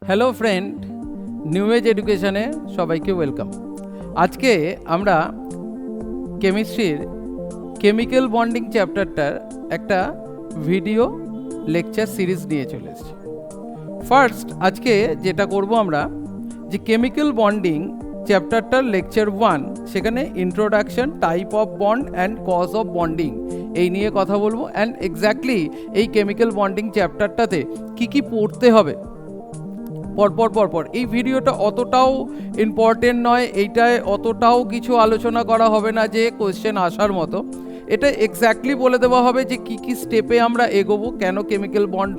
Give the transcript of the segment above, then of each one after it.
Hello friend, new age এডুকেশনে সবাইকে welcome. আজকে আমরা কেমিস্ট্রির কেমিক্যাল বন্ডিং চ্যাপ্টারটার একটা ভিডিও লেকচার সিরিজ নিয়ে চলে এসেছি। ফার্স্ট আজকে যেটা করব আমরা যে কেমিক্যাল বন্ডিং চ্যাপ্টারটার লেকচার 1, সেখানে introduction, type of bond and cause of bonding এই নিয়ে কথা বলবো। অ্যান্ড এক্স্যাক্টলি এই কেমিক্যাল বন্ডিং চ্যাপ্টারটাতে কি কি পড়তে হবে পরপর। এই ভিডিওটা অতটাও ইম্পর্টেন্ট নয়, এইটায় অতটাও কিছু আলোচনা করা হবে না যে কোয়েশ্চেন আসার মতো। এটা এক্স্যাক্টলি বলে দেওয়া হবে যে কি কি স্টেপে আমরা এগোবো, কেন কেমিক্যাল বন্ড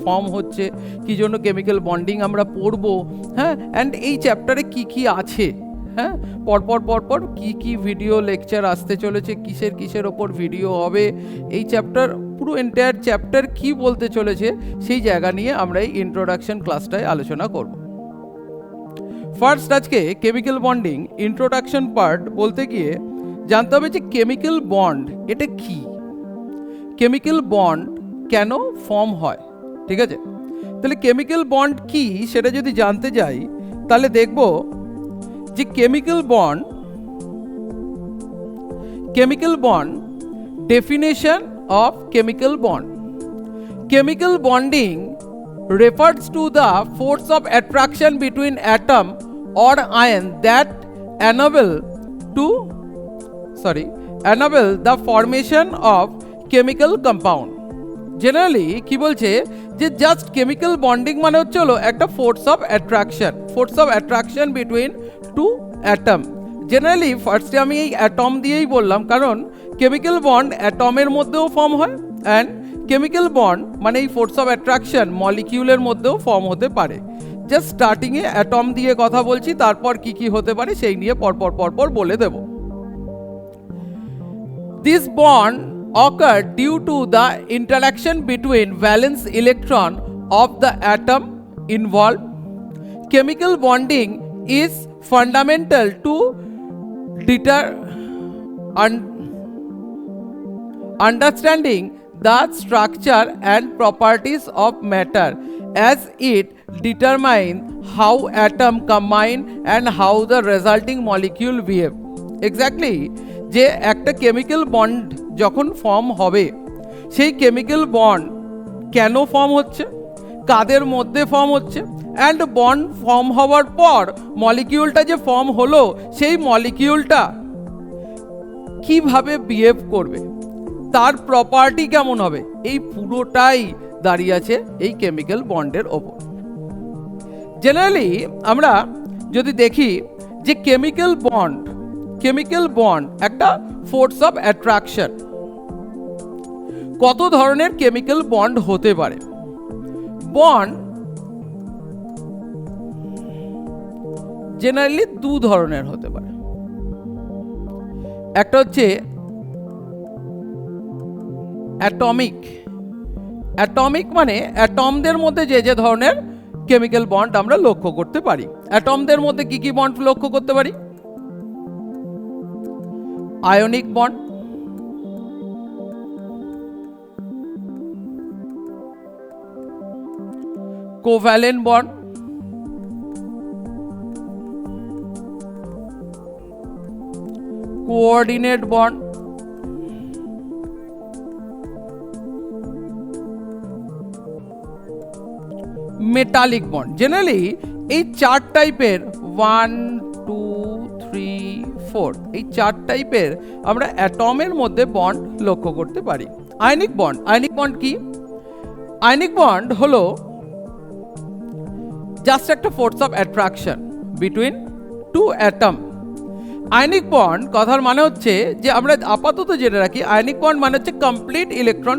ফর্ম হচ্ছে, কী জন্য কেমিক্যাল বন্ডিং আমরা পড়বো, হ্যাঁ, অ্যান্ড এই চ্যাপ্টারে কি কি আছে, হ্যাঁ, পরপর কি ভিডিও লেকচার আসতে চলেছে, কিসের ওপর ভিডিও হবে, এই চ্যাপ্টার পুরো এন্টায়ার চ্যাপ্টার কি বলতে চলেছে সেই জায়গা নিয়ে আমরা এই ইন্ট্রোডাকশন ক্লাসটায় আলোচনা করব। ফার্স্ট আজকে কেমিক্যাল বন্ডিং ইন্ট্রোডাকশন পার্ট বলতে গিয়ে জানতে হবে যে কেমিক্যাল বন্ড এটা কি, কেমিক্যাল বন্ড কেন ফর্ম হয়, ঠিক আছে? তাহলে কেমিক্যাল বন্ড কি সেটা যদি জানতে যাই তাহলে দেখব যে chemical bond definition of chemical bond. Chemical bonding refers to the force of attraction between atom or ion that enable the formation of chemical compound. Generally কি বলছে যে জাস্ট কেমিক্যাল বন্ডিং মানে হচ্ছে হলো একটা force of attraction between two atom. Generally ফার্স্টে আমি এই অ্যাটম দিয়েই বললাম, কারণ কেমিক্যাল বন্ড অ্যাটমের মধ্যেও ফর্ম হয়, অ্যান্ড কেমিক্যাল বন্ড মানে এই ফোর্স অফ অ্যাট্রাকশন মলিকিউলের মধ্যেও ফর্ম হতে পারে। জাস্ট স্টার্টিংয়ে অ্যাটম দিয়ে কথা বলছি, তারপর কি কি হতে পারে সেই নিয়ে পরপর বলে দেব। This bond occur due to the interaction between valence electron of the atom involved. Chemical bonding is fundamental to understanding the structure and properties of matter, as it determines how atom combine and how the resulting molecule behave. Exactly, যে একটা chemical bond যখন form হবে, সেই chemical bond কেন form হচ্ছে, কাদের মধ্যে form হচ্ছে, and bond form হওয়ার পর মলিকিউলটা যে ফর্ম হলো সেই মলিকিউলটা কিভাবে বিহেভ করবে, তার প্রপার্টি কেমন হবে, এই পুরোটাই দাঁড়িয়ে আছে এই কেমিক্যাল বন্ডের ওপর। জেনারেলি আমরা যদি দেখি যে কেমিক্যাল বন্ড একটা ফোর্স অফ অ্যাট্রাকশন। কত ধরনের কেমিক্যাল বন্ড হতে পারে? বন্ড জেনারেলি দু ধরনের হতে পারে। একটা হচ্ছে অ্যাটমিক মানে অ্যাটমদের মধ্যে যে ধরনের কেমিক্যাল বন্ড আমরা লক্ষ্য করতে পারি। অ্যাটমদের মধ্যে কি বন্ড লক্ষ্য করতে পারি? Ionic bond, covalent bond, coordinate bond, metallic bond. Generally এই 4 টাইপের 1, 2, 3, 4 এই 4 টাইপের আমরা অ্যাটমের মধ্যে বন্ড লক্ষ্য করতে পারি। আয়নিক বন্ড কি? আয়নিক বন্ড হলো জাস্ট একটা force of attraction between two atom. Ionic bond কথার মানে হচ্ছে যে আমরা আপাতত জেনে রাখি, আয়নিক বন্ড মানে হচ্ছে কমপ্লিট ইলেকট্রন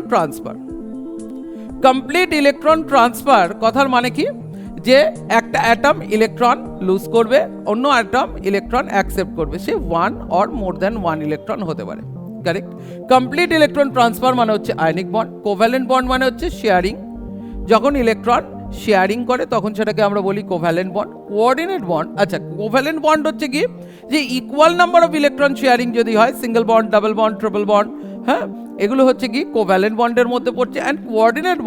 ট্রান্সফার। কথার মানে কি, যে একটা অ্যাটম ইলেকট্রন লুজ করবে, অন্য অ্যাটম ইলেকট্রন অ্যাকসেপ্ট করবে, সে 1 অর মোর দ্যান 1 ইলেকট্রন হতে পারে। কারেক্ট। কমপ্লিট ইলেকট্রন ট্রান্সফার মানে হচ্ছে আয়নিক বন্ড। কোভ্যালেন্ট বন্ড মানে হচ্ছে শেয়ারিং, যখন ইলেকট্রন শেয়ারিং করে তখন সেটাকে আমরা বলি কোভ্যালেন্ট বন্ড। কোঅর্ডিনেট বন্ড, আচ্ছা কোভ্যালেন্ট বন্ড হচ্ছে কি, যে equal number of electron sharing যদি হয়, single bond, double bond, triple bond, হ্যাঁ, এগুলো হচ্ছে কি কোভ্যালেন্ট বন্ডের মধ্যে পড়ছে। অ্যান্ড কোঅর্ডিনেট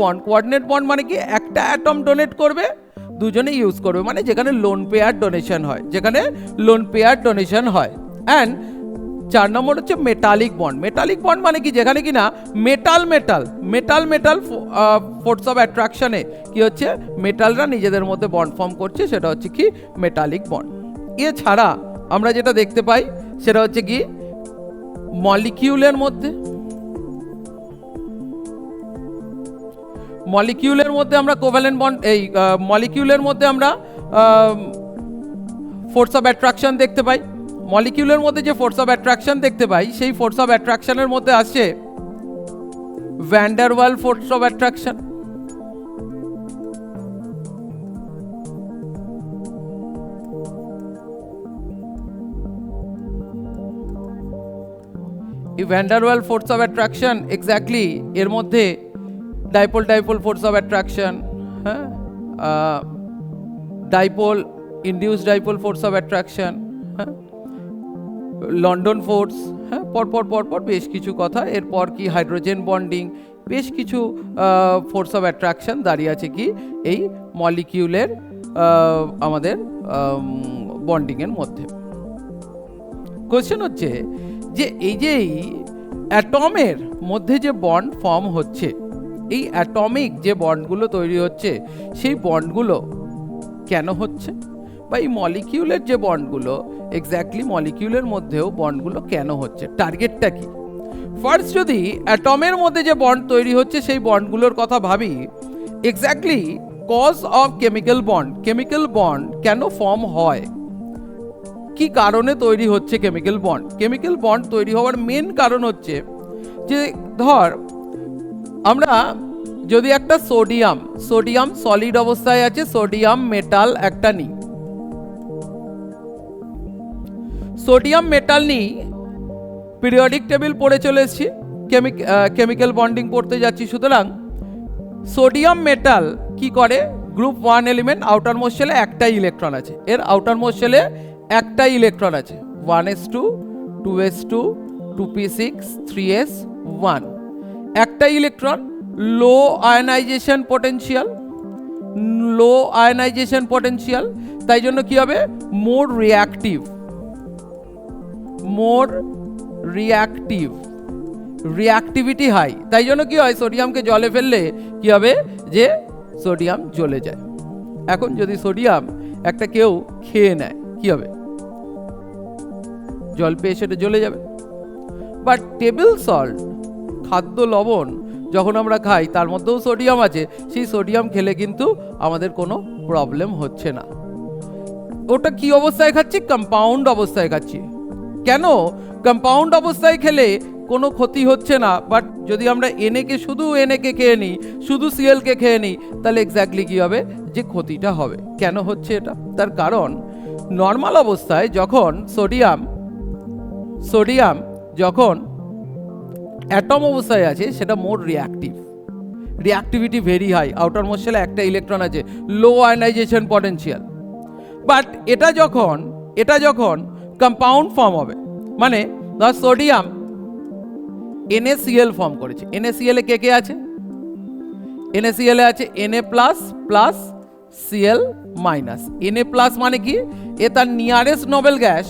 বন্ড মানে কি, একটা অ্যাটম ডোনেট করবে, দুজনে ইউজ করবে, মানে যেখানে লোন পেয়ার ডোনেশন হয়, যেখানে লোন পেয়ার ডোনেশন হয়। অ্যান্ড 4 নম্বর হচ্ছে মেটালিক বন্ড। মেটালিক বন্ড মানে কি, যেখানে কিনা মেটাল ফোর্স অফ অ্যাট্রাকশনে কি হচ্ছে, মেটালরা নিজেদের মধ্যে বন্ড ফর্ম করছে, সেটা হচ্ছে কি মেটালিক বন্ড। এছাড়া আমরা যেটা দেখতে পাই সেটা হচ্ছে কি মলিকিউলের মধ্যে আমরা কোভ্যালেন্ট বন্ড, এই মলিকিউলের মধ্যে আমরা ফোর্স অফ অ্যাট্রাকশন দেখতে পাই। মলিকিউলের মধ্যে যে ফোর্স অফ অ্যাট্রাকশন দেখতে পাই, সেই ফোর্স অফ অ্যাট্রাকশনের মধ্যে আসছে van der Waal force of attraction. এই van der Waal force of attraction exactly এর মধ্যে ডাইপোল ফোর্স অফ অ্যাট্রাকশন, হ্যাঁ, dipole induce dipole force of attraction, হ্যাঁ, লন্ডন ফোর্স, হ্যাঁ, পরপর বেশ কিছু কথা। এরপর কি হাইড্রোজেন বন্ডিং, বেশ কিছু ফোর্স অফ অ্যাট্রাকশন দাঁড়িয়ে আছে কি এই মলিকিউলের আমাদের বন্ডিংয়ের মধ্যে। কোশ্চেন হচ্ছে যে এই যে অ্যাটমের মধ্যে যে বন্ড ফর্ম হচ্ছে, এই অ্যাটমিক যে বন্ডগুলো তৈরি হচ্ছে, সেই বন্ডগুলো কেন হচ্ছে, বা এই মলিকিউলের যে বন্ডগুলো এক্স্যাক্টলি মলিকিউলের মধ্যেও বন্ডগুলো কেন হচ্ছে, টার্গেটটা কি। ফার্স্ট যদি অ্যাটমের মধ্যে যে বন্ড তৈরি হচ্ছে সেই বন্ডগুলোর কথা ভাবি, exactly cause of chemical bond কেন ফর্ম হয়, কি কারণে তৈরি হচ্ছে কেমিক্যাল বন্ড তৈরি হওয়ার মেন কারণ হচ্ছে যে ধর আমরা যদি একটা সোডিয়াম সলিড অবস্থায় আছে, সোডিয়াম মেটাল একটা নিই, সোডিয়াম মেটাল নিই, পিরিয়ডিক টেবিল পড়ে চলে এসেছি, কেমিক্যাল বন্ডিং পড়তে যাচ্ছি। সুতরাং সোডিয়াম মেটাল কি করে, গ্রুপ 1 এলিমেন্ট, আউটার মোস্ট শেলে একটাই ইলেকট্রন আছে, এর আউটার মোস্ট শেলে একটাই ইলেকট্রন আছে, 1s2 2s2 2p6 3s1, একটা ইলেকট্রন, লো আয়নাইজেশন পোটেনশিয়াল, তাই জন্য কি হবে, মোর রিঅ্যাক্টিভিটি হাই, তাই জন্য কি হয়, সোডিয়ামকে জলে ফেললে কি হবে, যে সোডিয়াম জ্বলে যায়। এখন যদি সোডিয়াম একটা কেউ খেয়ে নেয় কি হবে, জল পেয়ে সেটা জ্বলে যাবে। বাট টেবিল সল্ট, খাদ্য লবণ যখন আমরা খাই তার মধ্যেও সোডিয়াম আছে, সেই সোডিয়াম খেলে কিন্তু আমাদের কোনো প্রবলেম হচ্ছে না। ওটা কি অবস্থায় খাচ্ছি, কম্পাউন্ড অবস্থায় খাচ্ছি। কেন কম্পাউন্ড অবস্থায় খেলে কোনো ক্ষতি হচ্ছে না, বাট যদি আমরা শুধু এনএকে খেয়ে নিই, শুধু সিএলকে খেয়ে নিই, তাহলে এক্স্যাক্টলি কি হবে, যে ক্ষতিটা হবে। কেন হচ্ছে এটা, তার কারণ নর্মাল অবস্থায় যখন সোডিয়াম যখন অ্যাটম অবস্থায় আছে, সেটা more reactivity very high, outermost শেলে একটা ইলেকট্রন আছে, লো আয়নাইজেশন পটেনশিয়াল। বাট এটা যখন কম্পাউন্ড ফর্ম হবে, মানে ধর সোডিয়াম NaCl ফর্ম করেছে, NaCl এ কে আছে, NaCl এ আছে Na plus plus Cl minus. Na plus মানে কি, এ তার নিয়ারেস্ট নোবেল গ্যাস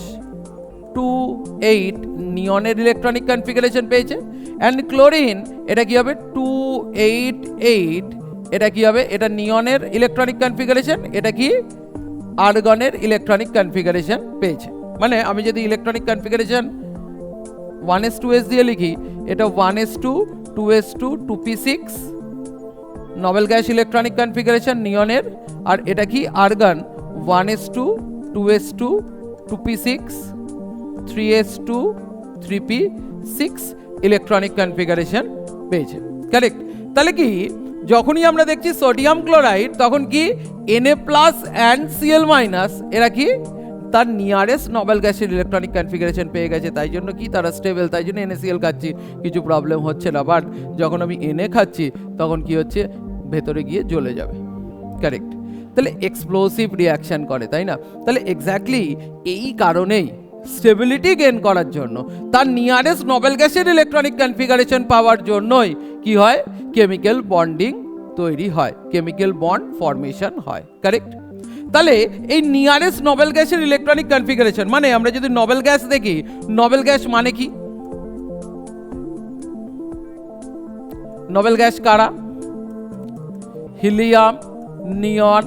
2,8 নিয়নের ইলেকট্রনিক কনফিগারেশন পেয়েছে। অ্যান্ড ক্লোরিন এটা কি হবে 2,8,8, এটা কি হবে, এটা নিয়নের ইলেকট্রনিক কনফিগারেশন, এটা কি আর্গনের ইলেকট্রনিক কনফিগারেশন পেয়েছে। মানে আমি যদি ইলেকট্রনিক কনফিগারেশন 1s2s দিয়ে লিখি, এটা 1s2 2s2 2p6 noble gas electronic configuration নিয়নের, আর এটা কি argon 1s2 2s2 2p6 3s2 3p6 electronic configuration পেয়েছে, কারেক্ট। তাহলে কি যখনই আমরা দেখছি সোডিয়াম ক্লোরাইড, তখন কি Na plus and Cl minus এরা কি তার নিয়ারেস্ট নোবেল গ্যাসের ইলেকট্রনিক কনফিগারেশন পেয়ে গেছে, তাই জন্য কি তারা স্টেবল, তাই জন্য NaCl খাচ্ছি, কিছু প্রবলেম হচ্ছে না। বাট যখন আমি Na খাচ্ছি তখন কি হচ্ছে, ভেতরে গিয়ে জ্বলে যাবে, কারেক্ট। তাহলে এক্সপ্লোসিভ রিয়াকশন করে, তাই না। তাহলে এক্স্যাক্টলি এই কারণেই স্টেবিলিটি গেইন করার জন্য, তার নিয়ারেস্ট নোবেল গ্যাসের ইলেকট্রনিক কনফিগারেশন পাওয়ার জন্যই কি হয়, কেমিক্যাল বন্ডিং তৈরি হয়, কেমিক্যাল বন্ড ফর্মেশন হয়। কারেক্ট? তাহলে এই নিয়ারেস্ট নোবেল গ্যাসের ইলেকট্রনিক কনফিগারেশন মানে আমরা যদি নোবেল গ্যাস দেখি, নোবেল গ্যাস মানে কি? নোবেল গ্যাস কারা? Helium, neon,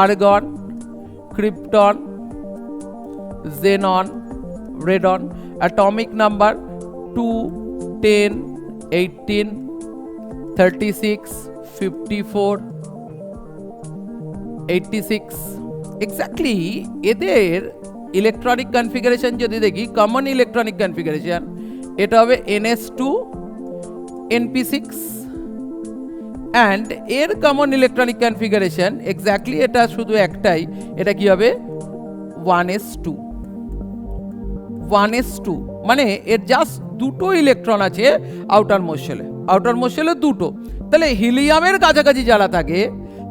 argon, krypton, xenon, radon, atomic number 2, 10, 18, 36, 54, 86 exactly এদের ইলেকট্রনিক কনফিগারেশন যদি দেখি, কমন ইলেকট্রনিক কনফিগারেশন এটা হবে ns2 np6 অ্যান্ড এর কমন ইলেকট্রনিক কনফিগারেশন এক্স্যাক্টলি এটা শুধু একটাই, এটা কি হবে 1s2 মানে এর জাস্ট দুটো ইলেকট্রন আছে আউটার মোস্ট শেলে, আউটার মোস্ট শেলে দুটো। তাহলে হিলিয়ামের কাছাকাছি যারা থাকে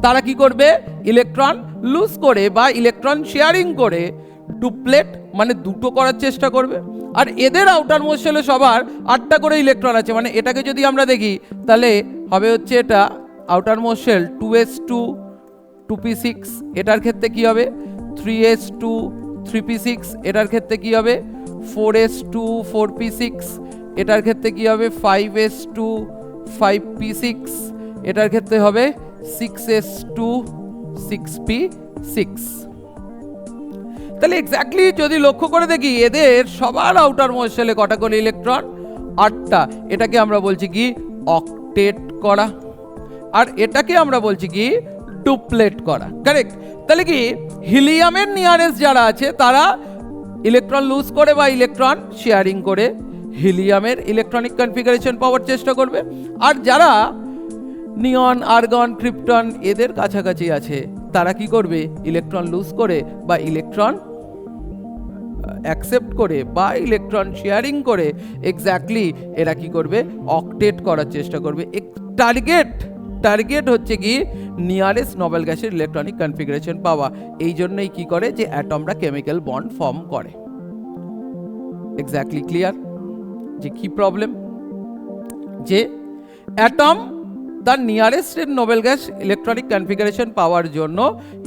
তারা কি করবে? ইলেকট্রন লুজ করে বা ইলেকট্রন শেয়ারিং করে ডুপ্লেট মানে দুটো করার চেষ্টা করবে। আর এদের আউটার মোস্ট শেলে সবার 8টা করে ইলেকট্রন আছে, মানে এটাকে যদি আমরা দেখি তাহলে হবে হচ্ছে এটা outer most shell 2s2 2p6, এটার ক্ষেত্রে কি হবে 3s2 3p6, এটার ক্ষেত্রে কি হবে 4s2 4p6, এটার ক্ষেত্রে কি হবে 5s2 5p6, এটার ক্ষেত্রে হবে 6s2 6p6। তাহলে এক্স্যাক্টলি যদি লক্ষ্য করে দেখি এদের সবার আউটার মোস্ট শেলে কটা করে ইলেকট্রন? 8টা। এটাকে আমরা বলছি কি অক্টেট করা, আর এটাকে আমরা বলছি কি ডুপ্লেট করা। কারেক্ট? তাহলে কি হিলিয়ামের নিয়ারেস্ট যারা আছে তারা ইলেকট্রন লুজ করে বা ইলেকট্রন শেয়ারিং করে হিলিয়ামের ইলেকট্রনিক কনফিগারেশন পাওয়ার চেষ্টা করবে, আর যারা নিয়ন, আর্গন, ক্রিপ্টন এদের কাছাকাছি আছে তারা কি করবে? ইলেকট্রন লুজ করে বা ইলেকট্রন অ্যাকসেপ্ট করে বা ইলেকট্রন শেয়ারিং করে এক্স্যাক্টলি এরা কি করবে? অক্টেট করার চেষ্টা করবে। টার্গেট হচ্ছে কি নিয়ারেস্ট নোবেল গ্যাসের ইলেকট্রনিক কনফিগারেশন পাওয়া। এই জন্যই কি করে যে অ্যাটমরা কেমিক্যাল বন্ড ফর্ম করে। এক্স্যাক্টলি ক্লিয়ার যে কি প্রবলেম? যে অ্যাটম তার nearest noble gas electronic configuration পাওয়ার জন্য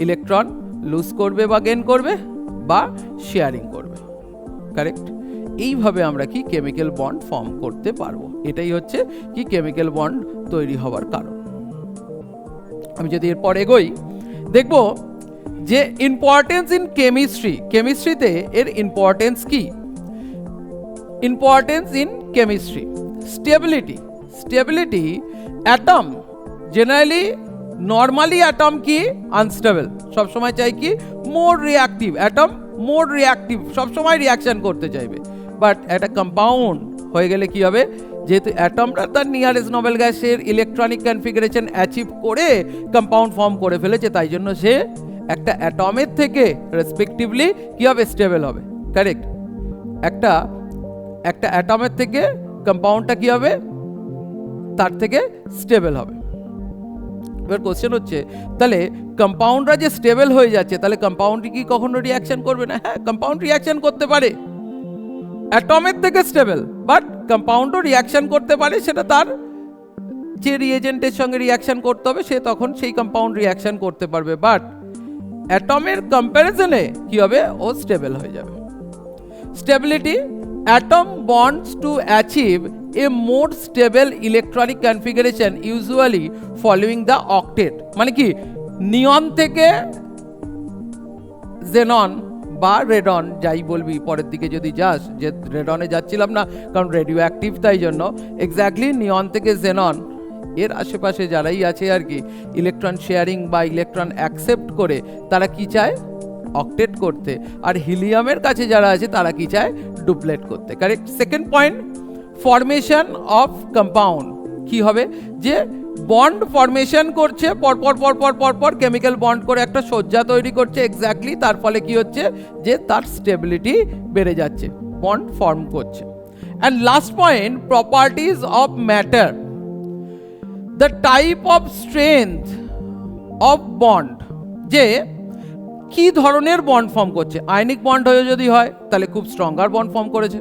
ইলেকট্রন লুজ করবে বা গেইন করবে বা শেয়ারিং করবে। কারেক্ট? এইভাবে আমরা কি কেমিক্যাল বন্ড ফর্ম করতে পারবো। এটাই হচ্ছে কি কেমিক্যাল বন্ড তৈরি হওয়ার কারণ। আমি যদি এরপর এগোই দেখব যে ইম্পর্টেন্স ইন কেমিস্ট্রি, কেমিস্ট্রিতে এর ইম্পর্টেন্স কি? Importance in chemistry, stability atom generally normally atom কি আনস্টেবল, সবসময় চাই কি মোর রিঅ্যাক্টিভ, অ্যাটম মোর রিঅ্যাক্টিভ সবসময় রিঅ্যাকশন করতে চাইবে। বাট একটা কম্পাউন্ড হয়ে গেলে কি হবে? যেহেতু অ্যাটমটা তার নিয়ারেস্ট নোবেল গ্যাসের ইলেকট্রনিক কনফিগারেশন অ্যাচিভ করে কম্পাউন্ড ফর্ম করে ফেলেছে, তাই জন্য সে একটা অ্যাটমের থেকে রেসপেক্টিভলি কি হবে? স্টেবল হবে। কারেক্ট? একটা অ্যাটমের থেকে কম্পাউন্ডটা কি হবে? তার থেকে স্টেবল হবে। এবার কোশ্চেন হচ্ছে তাহলে কম্পাউন্ডরা যে স্টেবল হয়ে যাচ্ছে তাহলে কম্পাউন্ডটি কি কখনো রিঅ্যাকশন করবে না? হ্যাঁ, কম্পাউন্ড রিঅ্যাকশন করতে পারে, অ্যাটমের থেকে স্টেবল, বাট কম্পাউন্ডও রিঅ্যাকশন করতে পারে। সেটা তার যে রিএজেন্টের সঙ্গে রিঅ্যাকশন করতে হবে সে তখন সেই কম্পাউন্ড রিঅ্যাকশন করতে পারবে, বাট অ্যাটমের কম্প্যারিজনে কি হবে? ও স্টেবল হয়ে যাবে। Stability atom bonds to achieve a more stable electronic configuration usually following the octet। মানে কি নিয়ন থেকে xenon বা রেডন যাই বলবি পরের দিকে যদি যাস, যে রেডনে যাচ্ছিলাম না কারণ রেডিও অ্যাক্টিভ, তাই জন্য এক্স্যাক্টলি নিয়ন থেকে xenon এর আশেপাশে যারাই আছে আর কি ইলেকট্রন শেয়ারিং বা ইলেকট্রন অ্যাকসেপ্ট করে তারা কি চায়? অক্টেট করতে। আর হিলিয়ামের কাছে যারা আছে তারা কি চায়? ডুপ্লেট করতে। Correct? Second point, formation of compound কি হবে? যে বন্ড ফরমেশন করছে পরপর কেমিক্যাল বন্ড করে একটা সজ্জা তৈরি করছে এক্স্যাক্টলি, তার ফলে কি হচ্ছে? যে তার স্টেবিলিটি বেড়ে যাচ্ছে, বন্ড ফর্ম করছে। And last point, properties of matter, the type of strength of bond, যে কি ধরনের বন্ড ফর্ম করছে। আয়নিক বন্ড হয়ে যদি হয় তাহলে খুব স্ট্রঙ্গার বন্ড ফর্ম করেছে,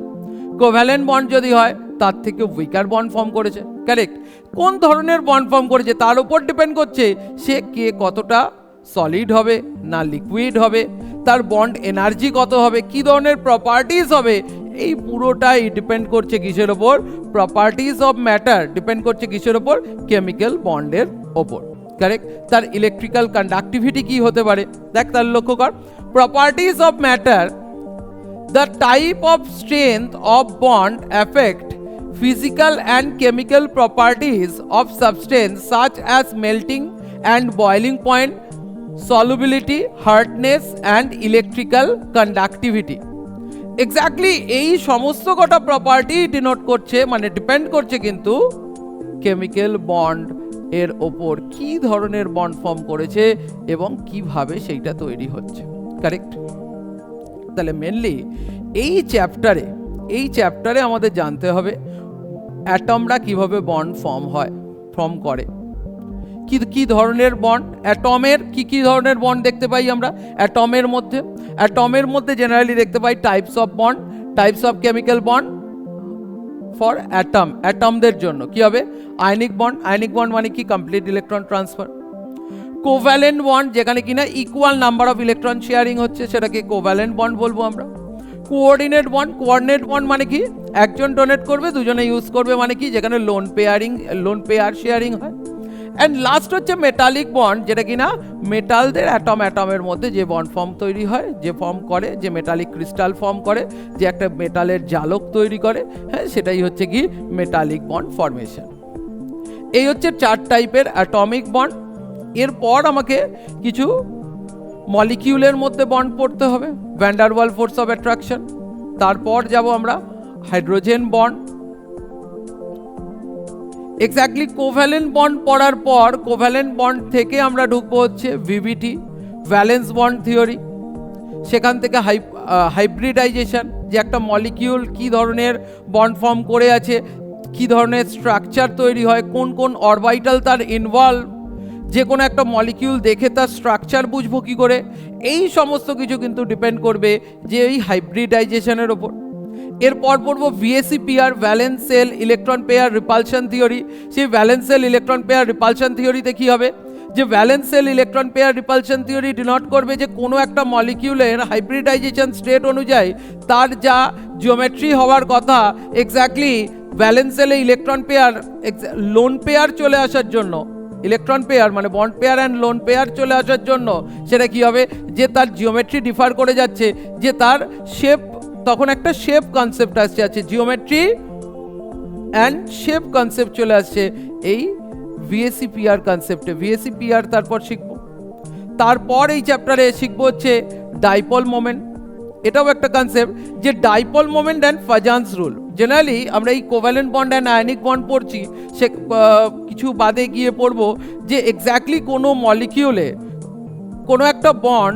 কোভ্যালেন্ট বন্ড যদি হয় তার থেকে উইকার বন্ড ফর্ম করেছে। কারেক্ট। কোন ধরনের বন্ড ফর্ম করেছে তার উপর ডিপেন্ড করছে সে কে কতটা সলিড হবে না লিকুইড হবে, তার বন্ড এনার্জি কত হবে, কি ধরনের প্রপার্টিজ হবে, এই পুরোটাই ডিপেন্ড করছে কিসের ওপর? প্রপার্টিজ অফ ম্যাটার ডিপেন্ড করছে কিসের ওপর? কেমিক্যাল বন্ডের ওপর। কারেক্ট। তার ইলেকট্রিক্যাল কন্ডাক্টিভিটি কি হতে পারে, দেখ তার লক্ষ্য কর। Properties of matter, the type of strength of bond affect physical and chemical properties of substance such as melting and boiling point, solubility, hardness and electrical conductivity. Exactly এই সমস্ত কটা প্রপার্টি ডিনোট করছে, মানে ডিপেন্ড করছে কিন্তু chemical bond এর ওপর, কি ধরনের বন্ড ফর্ম করেছে এবং কিভাবে সেইটা তৈরি হচ্ছে। কারেক্ট। তাহলে মেনলি এই চ্যাপ্টারে আমাদের জানতে হবে অ্যাটমরা কিভাবে বন্ড ফর্ম করে, কি ধরনের বন্ড, অ্যাটমের কি ধরনের বন্ড দেখতে পাই আমরা অ্যাটমের মধ্যে জেনারেলি দেখতে পাই types of chemical bond for অ্যাটমদের জন্য কি হবে? আয়নিক বন্ড মানে কি? Complete electron transfer. Covalent bond, যেখানে কিনা equal number of electron sharing হচ্ছে, সেটাকে কোভ্যালেন্ট বন্ড বলবো আমরা। কোঅর্ডিনেট বন্ড মানে কি? একজন ডোনেট করবে, দুজনে ইউজ করবে, মানে কি? যেখানে লোন পেয়ার শেয়ারিং হয়। অ্যান্ড লাস্ট হচ্ছে মেটালিক বন্ড, যেটা কিনা মেটালদের অ্যাটমের মধ্যে যে বন্ড ফর্ম তৈরি হয়, যে মেটালিক ক্রিস্টাল ফর্ম করে, যে একটা মেটালের জালক তৈরি করে, হ্যাঁ, সেটাই হচ্ছে কি মেটালিক বন্ড ফর্মেশন। এই হচ্ছে 4 টাইপের অ্যাটমিক বন্ড। এরপর আমাকে কিছু মলিকিউলের মধ্যে বন্ড পড়তে হবে, van der Waal force of attraction. তারপর যাব আমরা hydrogen bond. Exactly covalent bond পড়ার পর কোভ্যালেন্ট বন্ড থেকে আমরা ঢুকবো হচ্ছে ভিভিটি, ভ্যালেন্স বন্ড থিওরি। সেখান থেকে হাইব্রিডাইজেশন, যে একটা মলিকিউল কি ধরনের বন্ড ফর্ম করে আছে, কি ধরনের স্ট্রাকচার তৈরি হয়, কোন অরবিটাল তার ইনভলভ, যে কোনো একটা মলিকিউল দেখে তার স্ট্রাকচার বুঝবো কি করে, এই সমস্ত কিছু কিন্তু ডিপেন্ড করবে যে এই হাইব্রিডাইজেশনের ওপর। এরপর পড়বো VSEPR, valence shell electron pair repulsion theory. সেই valence shell electron pair repulsion থিওরিতে কি হবে? যে valence shell electron pair repulsion theory denote করবে যে কোনো একটা মলিকিউলের হাইব্রিডাইজেশন স্টেট অনুযায়ী তার যা জিওমেট্রি হওয়ার কথা, এক্স্যাক্টলি ভ্যালেন্স সেলে ইলেকট্রন পেয়ার লোন পেয়ার চলে আসার জন্য, ইলেকট্রন পেয়ার মানে bond pair and lone pair চলে আসার জন্য সেটা কি হবে? যে তার জিওমেট্রি ডিফার করে যাচ্ছে, যে তার শেপ, তখন একটা শেপ কনসেপ্ট আসছে, জিওমেট্রি অ্যান্ড শেপ কনসেপ্ট চলে আসছে এই VSEPR কনসেপ্টে। VSEPR তারপর শিখব। তারপর এই চ্যাপ্টারে শিখবো হচ্ছে ডাইপোল মোমেন্ট। এটাও একটা কনসেপ্ট, যে dipole moment and Fajans rule. Generally আমরা এই covalent bond and ionic bond পড়ছি, সে কিছু বাদে গিয়ে পড়বো যে এক্স্যাক্টলি কোনো মলিকিউলে কোনো একটা বন্ড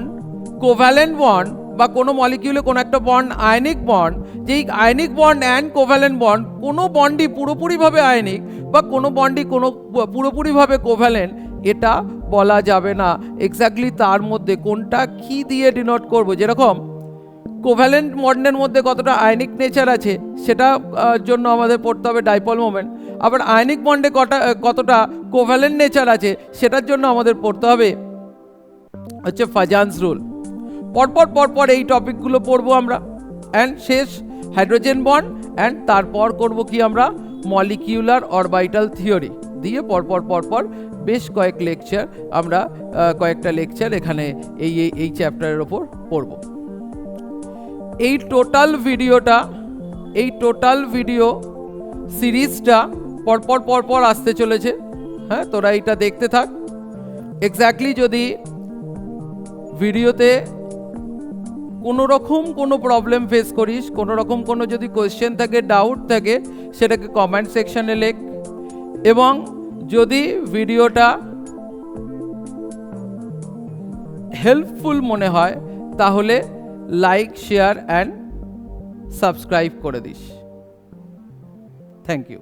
কোভ্যালেন্ট বন্ড, বা কোনো মলিকিউলে কোনো একটা বন্ড আয়নিক বন্ড, যেই ionic bond and covalent bond, কোনো বন্ডই পুরোপুরিভাবে আয়নিক বা কোনো বন্ডই কোনো পুরোপুরিভাবে কোভ্যালেন্ট, এটা বলা যাবে না। এক্স্যাক্টলি তার মধ্যে কোনটা কি দিয়ে ডিনোট করব, যেরকম কোভ্যালেন্ট বন্ডের মধ্যে কতটা আয়নিক নেচার আছে সেটা জন্য আমাদের পড়তে হবে ডাইপোল মোমেন্ট, আবার আয়নিক বন্ডে কতটা কোভ্যালেন্ট নেচার আছে সেটার জন্য আমাদের পড়তে হবে হচ্ছে ফাজান্স রুল। পরপর এই টপিকগুলো পড়বো আমরা। অ্যান্ড শেষ হাইড্রোজেন বন্ড, অ্যান্ড তারপর করব কি আমরা মলিকিউলার অরবিটাল থিওরি দিয়ে পরপর বেশ কয়েকটা লেকচার এখানে এই চ্যাপ্টারের ওপর পড়ব। এই টোটাল ভিডিও সিরিজটা পরপর আসতে চলেছে। হ্যাঁ, তোরা এটা দেখতে থাক। এক্স্যাক্টলি যদি ভিডিওতে কোনো প্রবলেম ফেস করিস, কোনো যদি কোয়েশ্চেন থাকে, ডাউট থাকে, সেটাকে কমেন্ট সেকশনে লেখ। এবং যদি ভিডিওটা হেল্পফুল মনে হয় তাহলে লাইক, শেয়ার অ্যান্ড সাবস্ক্রাইব করে দিস। Thank you.